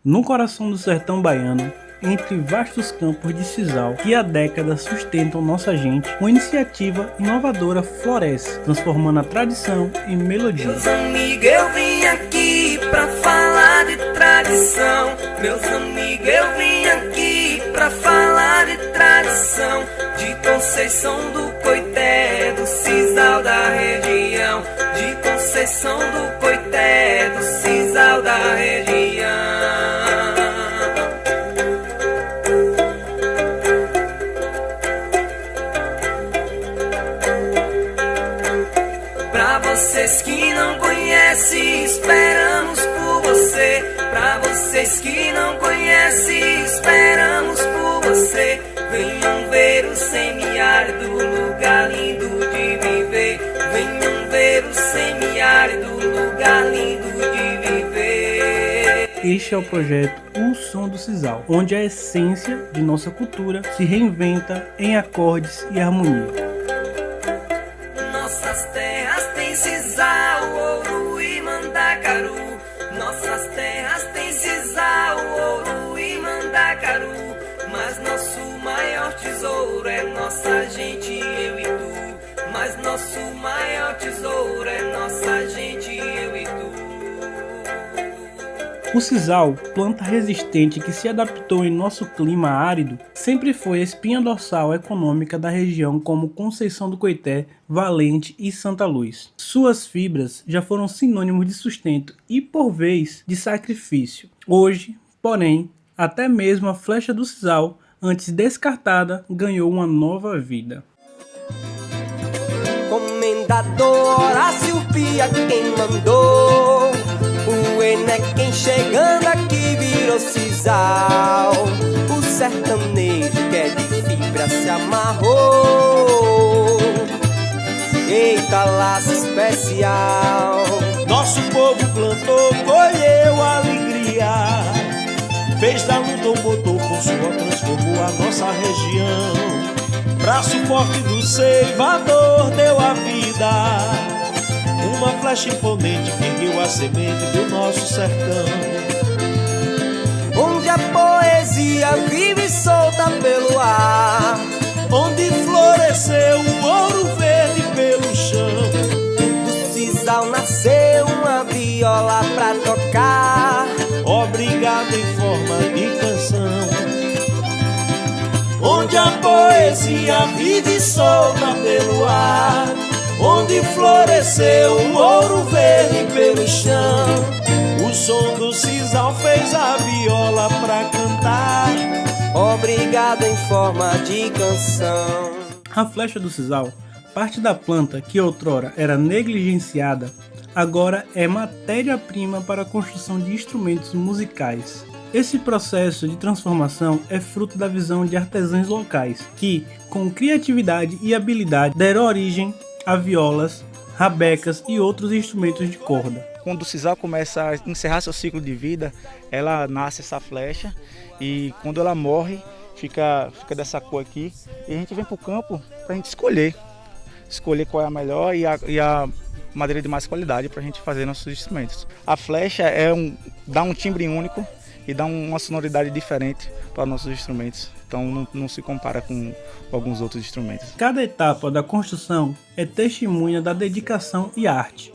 no coração do sertão baiano, entre vastos campos de sisal que há décadas sustentam nossa gente, uma iniciativa inovadora floresce, transformando a tradição em melodia. Meus amigos, eu vim aqui pra falar de tradição. Meus amigos, eu vim aqui pra falar de tradição. De Conceição do Coité, do sisal da região. De Conceição do Coité, do sisal da região. Pra vocês que não conhecem, esperamos por você. Pra vocês que não conhecem, esperamos por você. Venham ver o semiárido, lugar lindo de viver. Venham ver o semiárido, lugar lindo de viver. Este é o projeto O Som do Sisal, onde a essência de nossa cultura se reinventa em acordes e harmonia. Nossas terras têm sisal, ouro e mandacaru. Nossas terras têm sisal, ouro e mandacaru. Mas nosso maior tesouro é nossa gente, eu e tu. Mas nosso maior tesouro é nossa gente, eu e tu. O sisal, planta resistente que se adaptou em nosso clima árido, sempre foi a espinha dorsal econômica da região como Conceição do Coité, Valente e Santa Luz. Suas fibras já foram sinônimos de sustento e, por vez, de sacrifício. Hoje, porém, até mesmo a flecha do sisal, antes descartada, ganhou uma nova vida. Comendador Horácio Pia quem mandou, o Enequem chegando aqui virou sisal. O sertanejo que é de fibra se amarrou. Eita, laço especial. Nosso povo plantou, colheu alegria. Fez da luta um motor, com sua transformou a nossa região. Braço forte do ceivador deu a vida. Uma flecha imponente que ergueu a semente do nosso sertão. Onde a poesia vive solta pelo ar. Onde floresceu o ouro verde pelo chão. Do sisal nasceu uma viola pra tocar. Obrigado em forma de canção. Onde a poesia vive solta pelo ar. Onde floresceu o ouro verde pelo chão. O som do sisal fez a viola pra cantar. Obrigado em forma de canção. A flecha do sisal, parte da planta que outrora era negligenciada, agora é matéria-prima para a construção de instrumentos musicais. Esse processo de transformação é fruto da visão de artesãos locais, que, com criatividade e habilidade, deram origem a violas, rabecas e outros instrumentos de corda. Quando o sisal começa a encerrar seu ciclo de vida, ela nasce essa flecha e quando ela morre, fica dessa cor aqui. E a gente vem para o campo para a gente escolher qual é a melhor e a madeira de mais qualidade para a gente fazer nossos instrumentos. A flecha dá um timbre único e dá uma sonoridade diferente para nossos instrumentos. Então não se compara com alguns outros instrumentos. Cada etapa da construção é testemunha da dedicação e arte.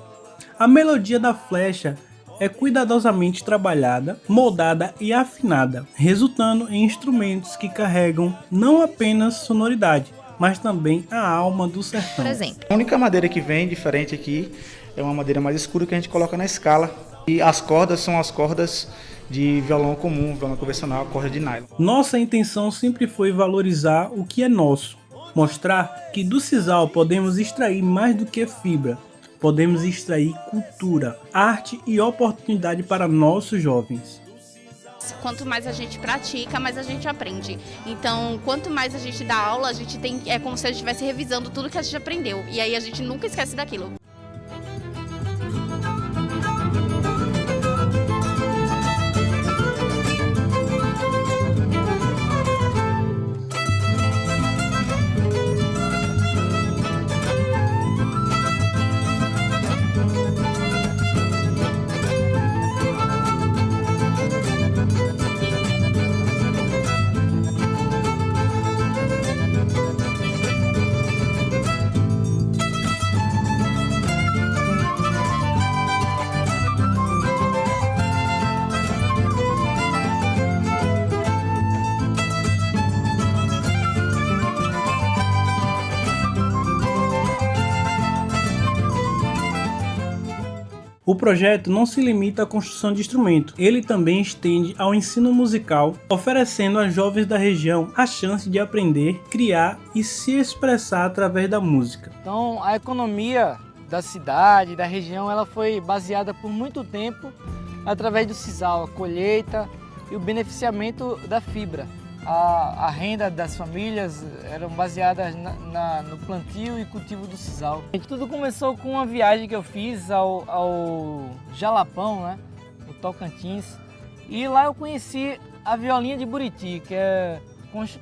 A melodia da flecha é cuidadosamente trabalhada, moldada e afinada, resultando em instrumentos que carregam não apenas sonoridade, mas também a alma do sertão. Por exemplo, A única madeira que vem diferente aqui é uma madeira mais escura que a gente coloca na escala. E as cordas são as cordas de violão comum, violão convencional, corda de nylon. Nossa intenção sempre foi valorizar o que é nosso, mostrar que do sisal podemos extrair mais do que fibra, podemos extrair cultura, arte e oportunidade para nossos jovens. quanto mais a gente pratica, mais a gente aprende. Então, quanto mais a gente dá aula, é como se a gente estivesse revisando tudo que a gente aprendeu. E aí a gente nunca esquece daquilo. O projeto não se limita à construção de instrumento, ele também estende ao ensino musical, oferecendo a jovens da região a chance de aprender, criar e se expressar através da música. Então, a economia da cidade, da região, ela foi baseada por muito tempo através do sisal, a colheita e o beneficiamento da fibra. A renda das famílias eram baseadas no plantio e cultivo do sisal. E tudo começou com uma viagem que eu fiz ao Jalapão, né, no Tocantins. E lá eu conheci a violinha de Buriti, que é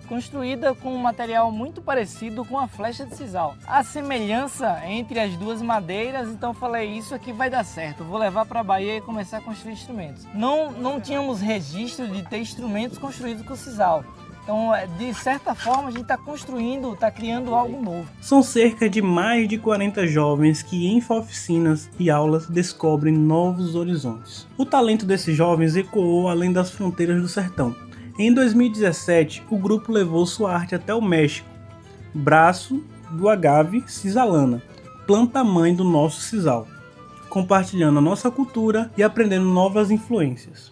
construída com um material muito parecido com a flecha de sisal. A semelhança entre as duas madeiras, então eu falei, isso aqui vai dar certo, vou levar para a Bahia e começar a construir instrumentos. Não tínhamos registro de ter instrumentos construídos com sisal. Então, de certa forma, a gente está construindo, está criando algo novo. São cerca de mais de 40 jovens que em oficinas e aulas descobrem novos horizontes. O talento desses jovens ecoou além das fronteiras do sertão. Em 2017, o grupo levou sua arte até o México, braço do agave cisalana, planta-mãe do nosso sisal, compartilhando a nossa cultura e aprendendo novas influências.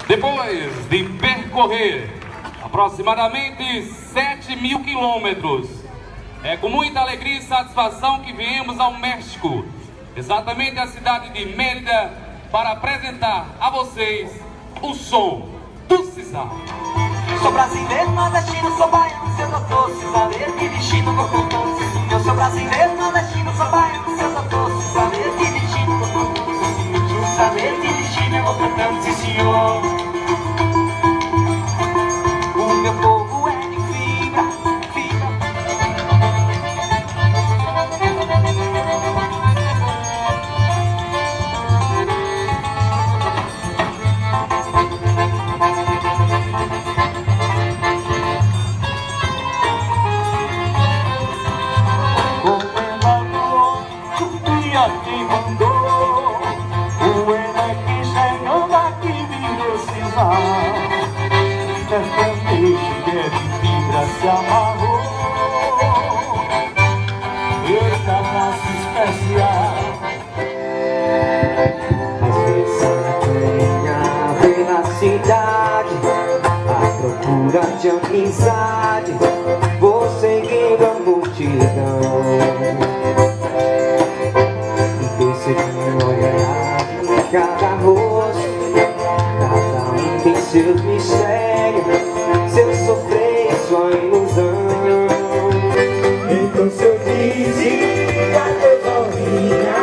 Depois de percorrer aproximadamente 7.000 quilômetros, é com muita alegria e satisfação que viemos ao México, exatamente a cidade de Mérida, para apresentar a vocês o som do sisal. Sou brasileiro, nordestino, sou baiano, seu doutor, cisaleiro, dirigindo, vou cantando, sim senhor. Sou brasileiro, nordestino, sou baiano, seu doutor, cisaleiro, dirigindo, vou cantando, sim senhor. Cisaleiro, dirigindo, eu vou cantando, sim senhor. O meu povo é de fibra, fibra. Quem mandou o Eneque chegando aqui virou sisal. Essa peixe que é de fibra se amarrou. Eita, braço especial. Às vezes a pela cidade, à procura de amizade, vou seguindo a multidão. Cada rosto, cada um tem seu mistério, seu sofrer, sua ilusão. Então se eu dizia, tesourinha,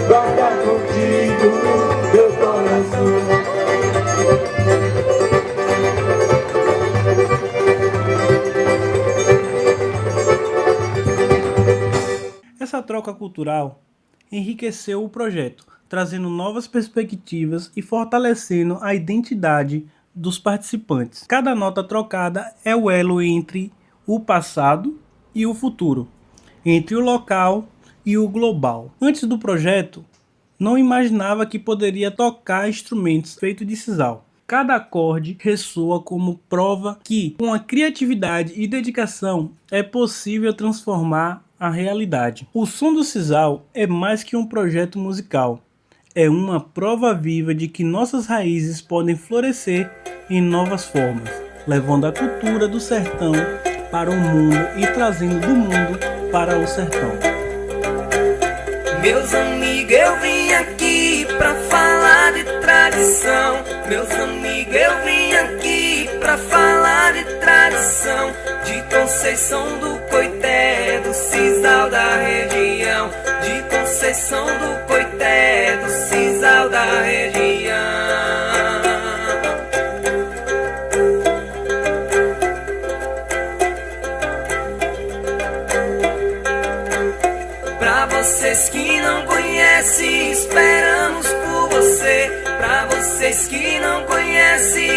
guarda contigo meu coração. Essa troca cultural enriqueceu o projeto, trazendo novas perspectivas e fortalecendo a identidade dos participantes. Cada nota trocada é o elo entre o passado e o futuro, entre o local e o global. Antes do projeto, não imaginava que poderia tocar instrumentos feitos de sisal. Cada acorde ressoa como prova que, com a criatividade e dedicação, é possível transformar a realidade. O som do sisal é mais que um projeto musical. É uma prova viva de que nossas raízes podem florescer em novas formas, levando a cultura do sertão para o mundo e trazendo do mundo para o sertão. Meus amigos, eu vim aqui pra falar de tradição. Meus amigos, eu vim aqui pra falar de tradição. De Conceição do Coité, do sisal da região. De Conceição do Coité, do sisal da região. Pra vocês que não conhecem, esperamos por você. Pra vocês que não conhecem,